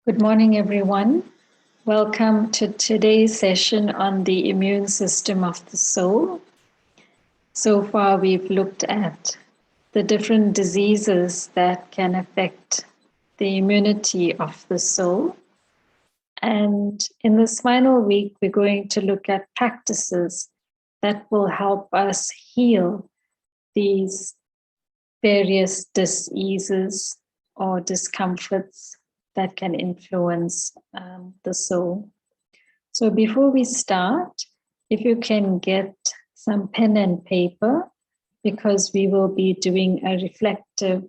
Good morning, everyone. Welcome to today's session on the immune system of the soul. So far, we've looked at the different diseases that can affect the immunity of the soul. And in this final week, we're going to look at practices that will help us heal these various diseases or discomforts that can influence the soul. So before we start, if you can get some pen and paper, because we will be doing a reflective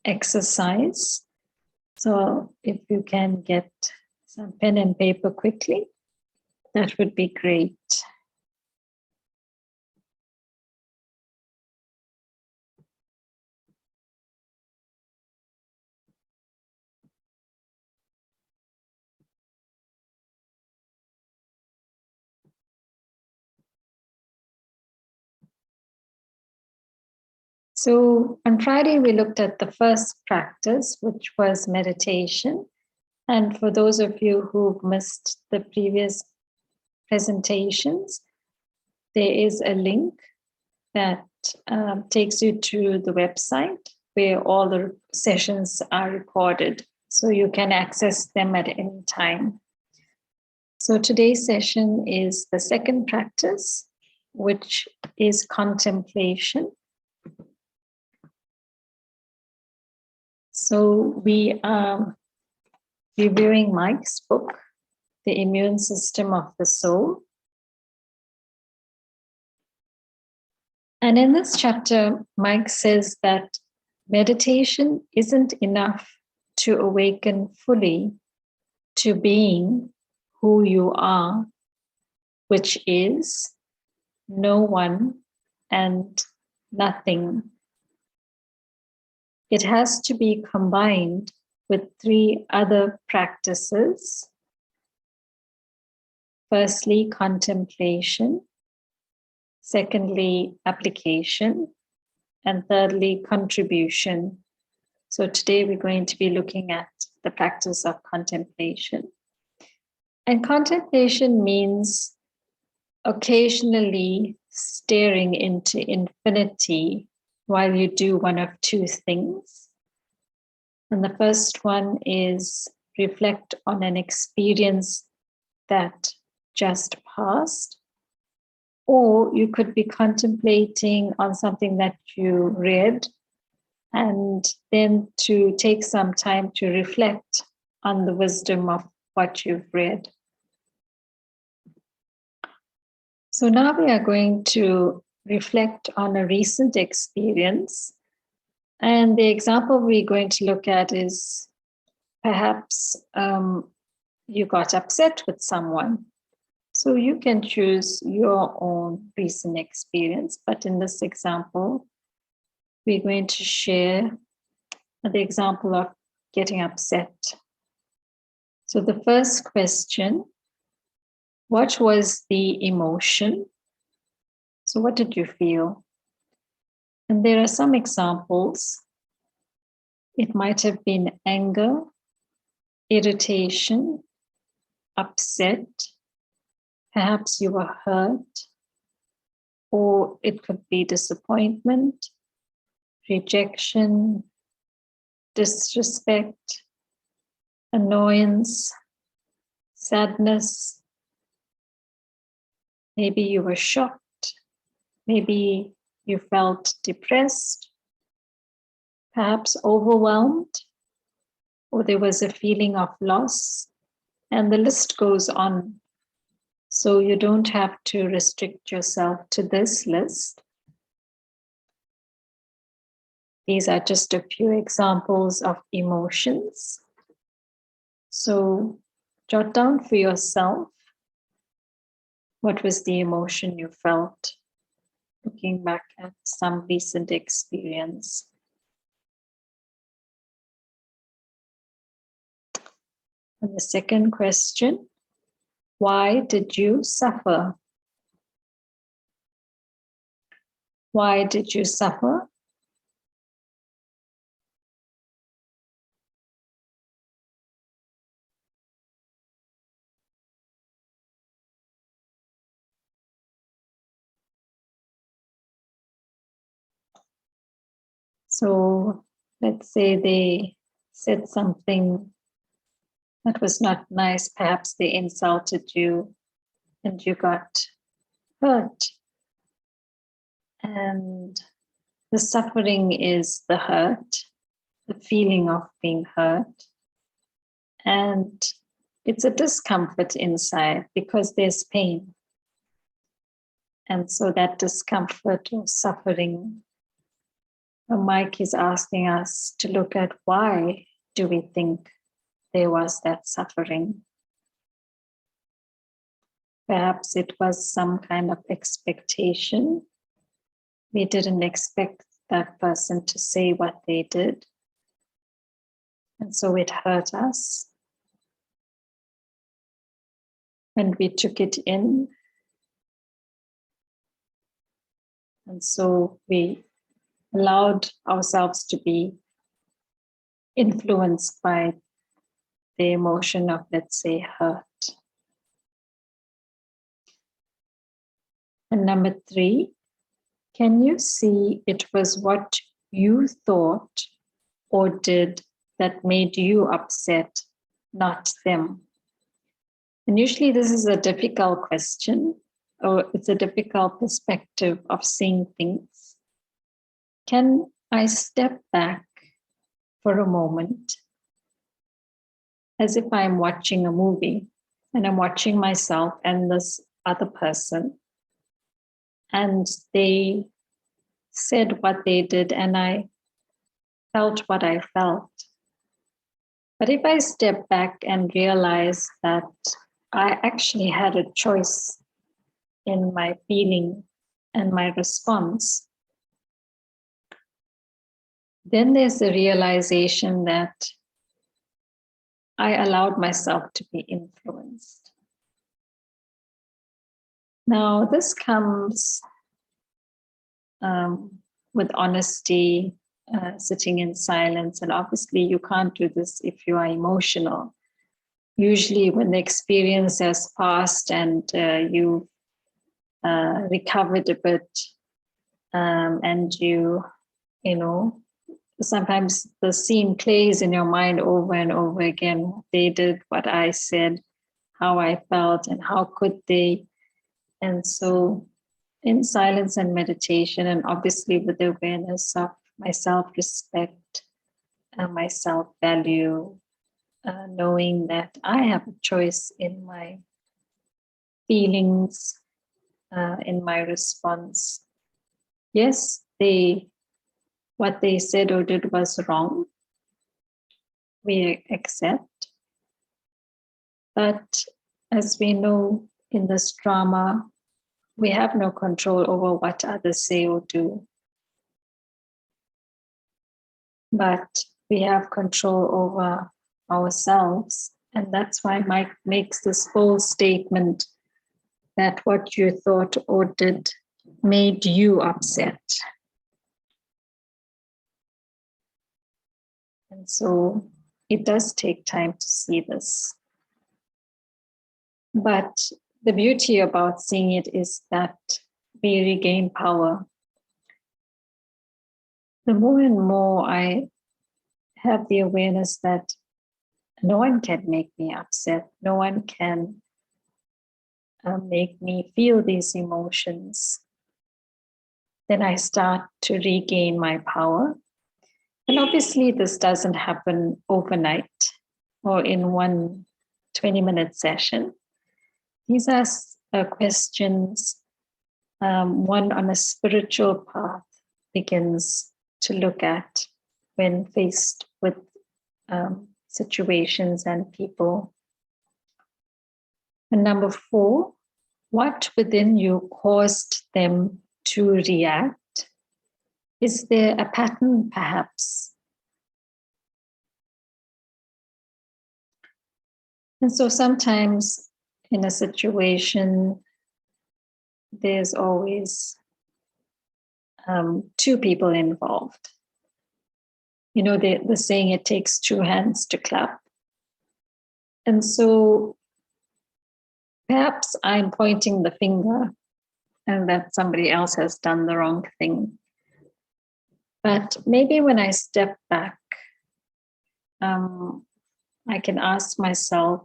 exercise. So if you can get some pen and paper quickly, that would be great. So on Friday, we looked at the first practice, which was meditation. And for those of you who've missed the previous presentations, there is a link that takes you to the website where all the sessions are recorded, so you can access them at any time. So today's session is the second practice, which is contemplation. So we are reviewing Mike's book, The Immune System of the Soul. And in this chapter, Mike says that meditation isn't enough to awaken fully to being who you are, which is no one and nothing. It has to be combined with three other practices. Firstly, contemplation. Secondly, application. And thirdly, contribution. So today we're going to be looking at the practice of contemplation. And contemplation means occasionally staring into infinity while you do one of two things. And the first one is reflect on an experience that just passed. Or you could be contemplating on something that you read, and then to take some time to reflect on the wisdom of what you've read. So now we are going to reflect on a recent experience. And the example we're going to look at is perhaps you got upset with someone. So you can choose your own recent experience. But in this example, we're going to share the example of getting upset. So the first question, what was the emotion? So what did you feel? And there are some examples. It might have been anger, irritation, upset. Perhaps you were hurt, or it could be disappointment, rejection, disrespect, annoyance, sadness. Maybe you were shocked. Maybe you felt depressed, perhaps overwhelmed, or there was a feeling of loss, and the list goes on. So you don't have to restrict yourself to this list. These are just a few examples of emotions. So jot down for yourself, what was the emotion you felt looking back at some recent experience? And the second question, why did you suffer? Why did you suffer? So let's say they said something that was not nice. Perhaps they insulted you and you got hurt. And the suffering is the hurt, the feeling of being hurt. And it's a discomfort inside because there's pain. And so that discomfort or suffering, Mike is asking us to look at why do we think there was that suffering. Perhaps it was some kind of expectation. We didn't expect that person to say what they did. And so it hurt us. And we took it in. And so we allowed ourselves to be influenced by the emotion of, let's say, hurt. And number 3, can you see it was what you thought or did that made you upset, not them? And usually this is a difficult question, or it's a difficult perspective of seeing things. Can I step back for a moment as if I'm watching a movie and I'm watching myself and this other person, and they said what they did and I felt what I felt. But if I step back and realize that I actually had a choice in my feeling and my response, then there's a realization that I allowed myself to be influenced. Now, this comes with honesty, sitting in silence. And obviously, you can't do this if you are emotional. Usually, when the experience has passed and you've recovered a bit, and you know, sometimes the scene plays in your mind over and over again. What they did, what I said, how I felt, and how could they. And so in silence and meditation, and obviously with the awareness of my self-respect and my self-value, knowing that I have a choice in my feelings, in my response. Yes, what they said or did was wrong. We accept. But as we know in this drama, we have no control over what others say or do. But we have control over ourselves. And that's why Mike makes this whole statement that what you thought or did made you upset. And so it does take time to see this. But the beauty about seeing it is that we regain power. The more and more I have the awareness that no one can make me upset, no one can make me feel these emotions, then I start to regain my power. And obviously, this doesn't happen overnight or in one 20-minute session. These are questions one on a spiritual path begins to look at when faced with situations and people. And number 4, what within you caused them to react? Is there a pattern, perhaps? And so sometimes in a situation, there's always 2 people involved. You know, the saying, it takes 2 hands to clap. And so perhaps I'm pointing the finger and that somebody else has done the wrong thing. But maybe when I step back, I can ask myself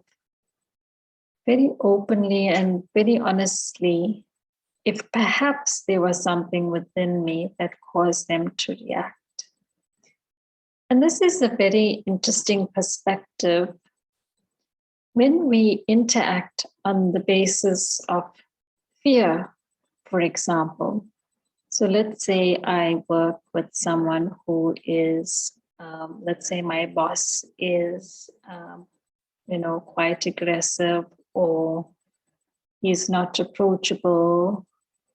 very openly and very honestly if perhaps there was something within me that caused them to react. And this is a very interesting perspective. When we interact on the basis of fear, for example, so let's say I work with someone who is, let's say my boss is, quite aggressive, or he's not approachable,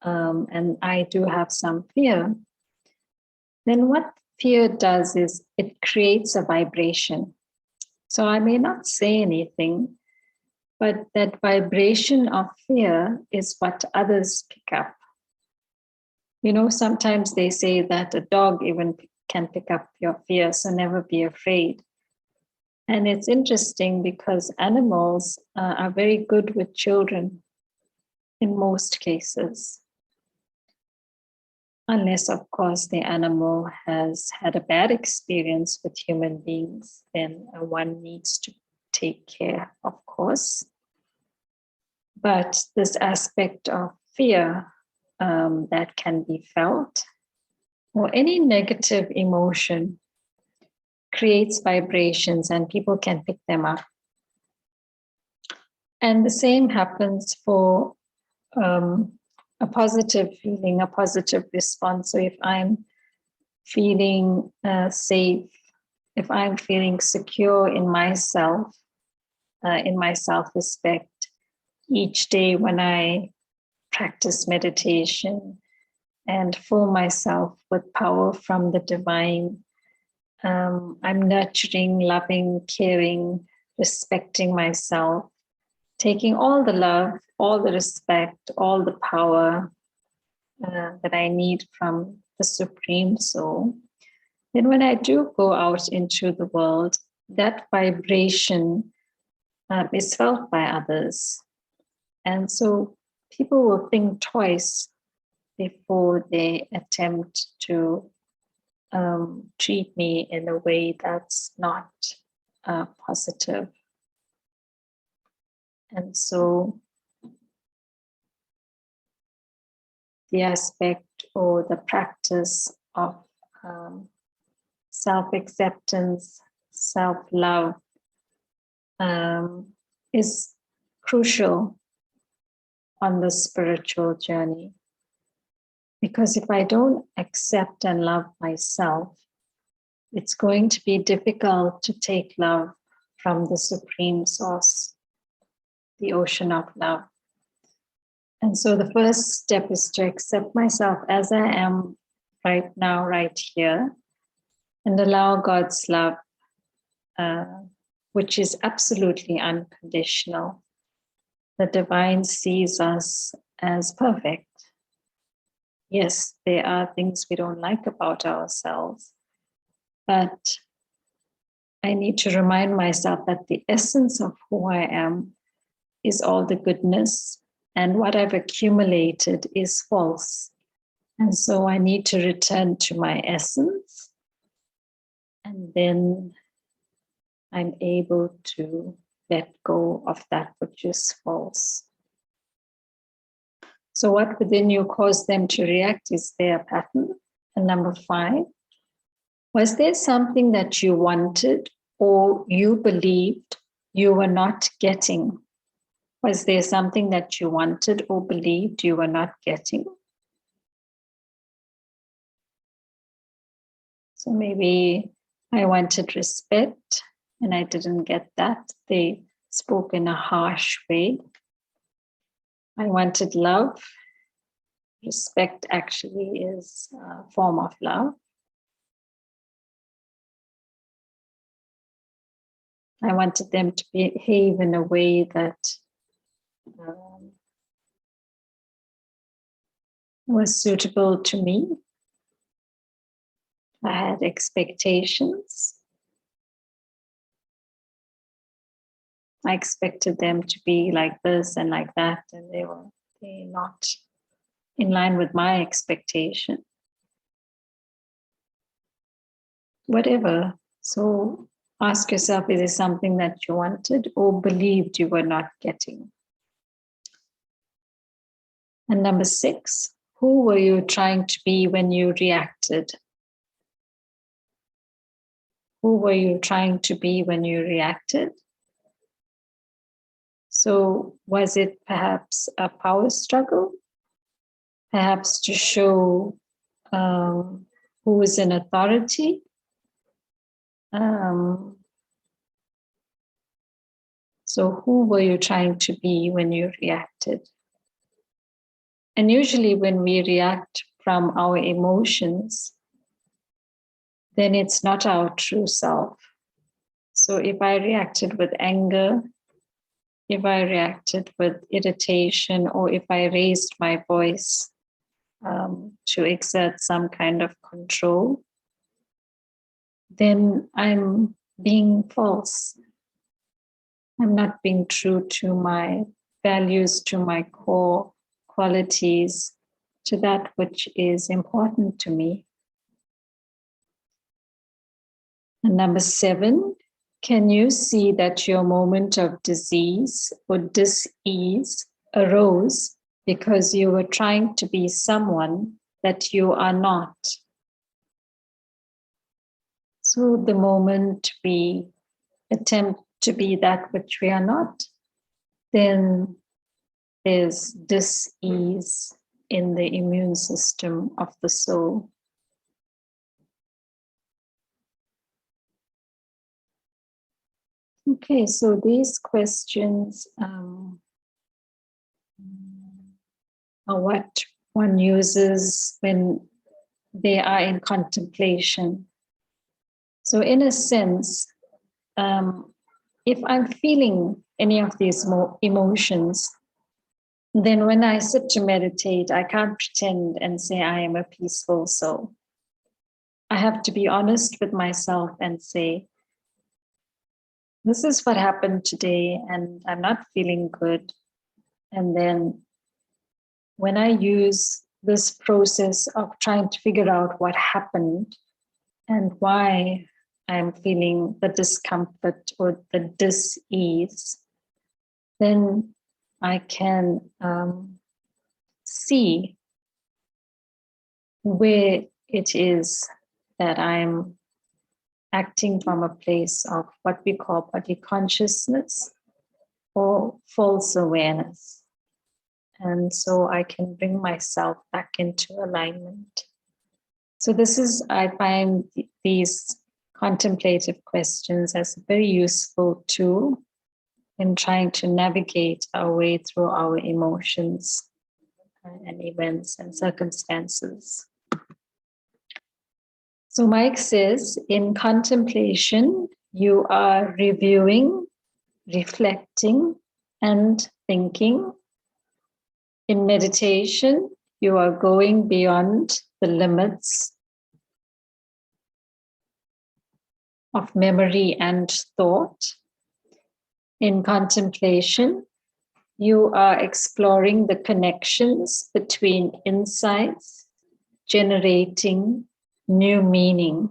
and I do have some fear, then what fear does is it creates a vibration. So I may not say anything, but that vibration of fear is what others pick up. Sometimes they say that a dog even can pick up your fear, so never be afraid. And it's interesting because animals are very good with children in most cases. Unless, of course, the animal has had a bad experience with human beings, then one needs to take care, of course. But this aspect of fear that can be felt, or any negative emotion, creates vibrations and people can pick them up. And the same happens for a positive feeling, a positive response. So if I'm feeling safe, if I'm feeling secure in myself, in my self-respect, each day when I practice meditation and fill myself with power from the divine, I'm nurturing, loving, caring, respecting myself, taking all the love, all the respect, all the power that I need from the Supreme Soul. Then when I do go out into the world, that vibration is felt by others. And so people will think twice before they attempt to treat me in a way that's not positive. And so the aspect or the practice of self-acceptance, self-love is crucial on the spiritual journey. Because if I don't accept and love myself, it's going to be difficult to take love from the Supreme Source, the ocean of love. And so the first step is to accept myself as I am right now, right here, and allow God's love, which is absolutely unconditional. The divine sees us as perfect. Yes, there are things we don't like about ourselves, but I need to remind myself that the essence of who I am is all the goodness, and what I've accumulated is false. And so I need to return to my essence, and then I'm able to let go of that which is false. So what within you caused them to react? Is there a pattern? And number 5, was there something that you wanted or you believed you were not getting? Was there something that you wanted or believed you were not getting? So maybe I wanted respect and I didn't get that. They spoke in a harsh way. I wanted love. Respect actually is a form of love. I wanted them to behave in a way that was suitable to me. I had expectations. I expected them to be like this and like that, and they're not in line with my expectation. whatever. So ask yourself, is it something that you wanted or believed you were not getting? And number 6, who were you trying to be when you reacted? Who were you trying to be when you reacted? So was it perhaps a power struggle? Perhaps to show who is in authority? So who were you trying to be when you reacted? And usually when we react from our emotions, then it's not our true self. So if I reacted with anger, if I reacted with irritation, or if I raised my voice to exert some kind of control, then I'm being false. I'm not being true to my values, to my core qualities, to that which is important to me. And number 7, can you see that your moment of disease or dis-ease arose because you were trying to be someone that you are not? So the moment we attempt to be that which we are not, then there's dis-ease in the immune system of the soul. Okay, so these questions are what one uses when they are in contemplation. So in a sense, if I'm feeling any of these emotions, then when I sit to meditate, I can't pretend and say I am a peaceful soul. I have to be honest with myself and say, this is what happened today, and I'm not feeling good. And then when I use this process of trying to figure out what happened and why I'm feeling the discomfort or the dis-ease, then I can see where it is that I'm acting from a place of what we call body consciousness or false awareness. And so I can bring myself back into alignment. So this is, I find these contemplative questions as a very useful tool in trying to navigate our way through our emotions and events and circumstances. So Mike says, in contemplation, you are reviewing, reflecting, and thinking. In meditation, you are going beyond the limits of memory and thought. In contemplation, you are exploring the connections between insights, generating new meaning.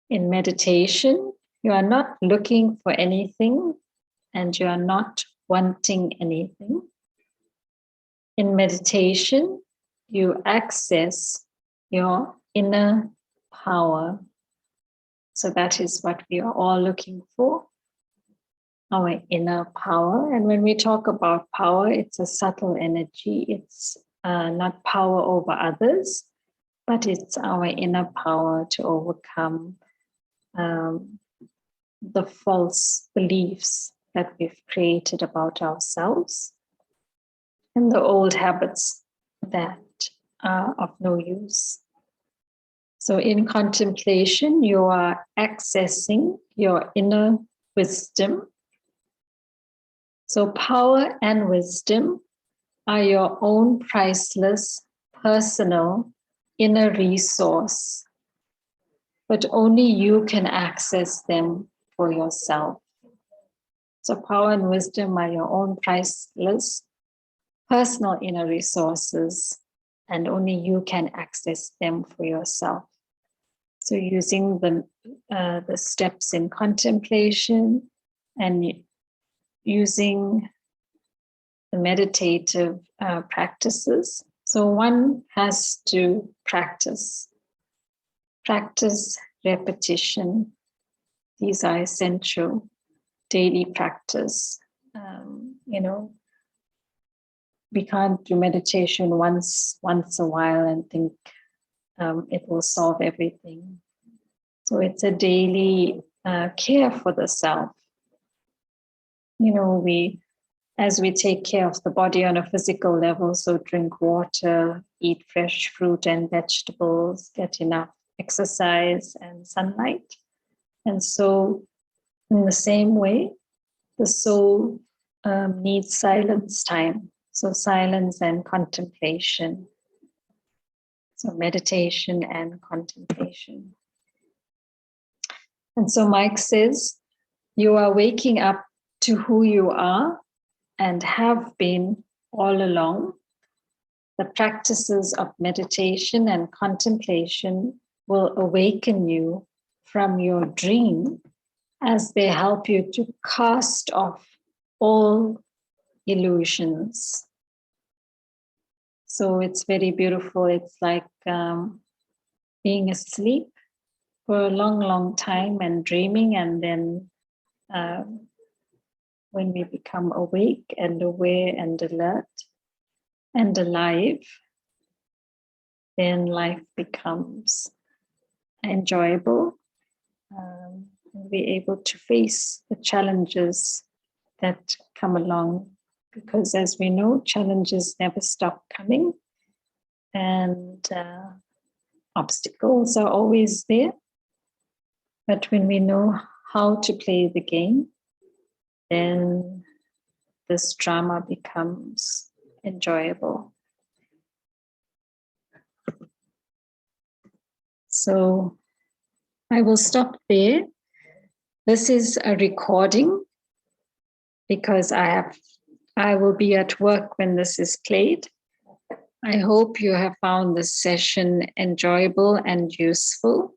In meditation, you are not looking for anything and you are not wanting anything. In meditation, you access your inner power. So that is what we are all looking for, our inner power. And when we talk about power, it's a subtle energy. It's not power over others, but it's our inner power to overcome the false beliefs that we've created about ourselves and the old habits that are of no use. So in contemplation, you are accessing your inner wisdom. So power and wisdom are your own priceless, personal, inner resource, but only you can access them for yourself. So power and wisdom are your own priceless, personal inner resources, and only you can access them for yourself. So using the steps in contemplation and using the meditative practices. So one has to practice repetition. These are essential daily practice. We can't do meditation once a while and think it will solve everything. So it's a daily care for the self. As we take care of the body on a physical level, so drink water, eat fresh fruit and vegetables, get enough exercise and sunlight. And so in the same way, the soul needs silence time. So silence and contemplation. So meditation and contemplation. And so Mike says, you are waking up to who you are and have been all along. The practices of meditation and contemplation will awaken you from your dream as they help you to cast off all illusions. So it's very beautiful. It's like being asleep for a long, long time and dreaming, and then when we become awake and aware and alert and alive, then life becomes enjoyable. We're able to face the challenges that come along, because as we know, challenges never stop coming, and obstacles are always there. But when we know how to play the game, then this drama becomes enjoyable. So I will stop there. This is a recording because I will be at work when this is played. I hope you have found this session enjoyable and useful.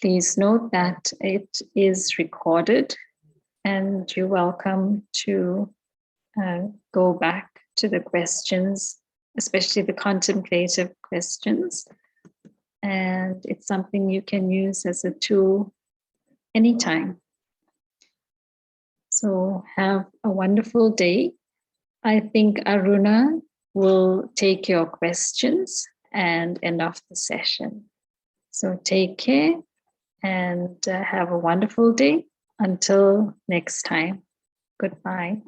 Please note that it is recorded, and you're welcome to go back to the questions, especially the contemplative questions. And it's something you can use as a tool anytime. So have a wonderful day. I think Aruna will take your questions and end off the session. So take care and have a wonderful day. Until next time, goodbye.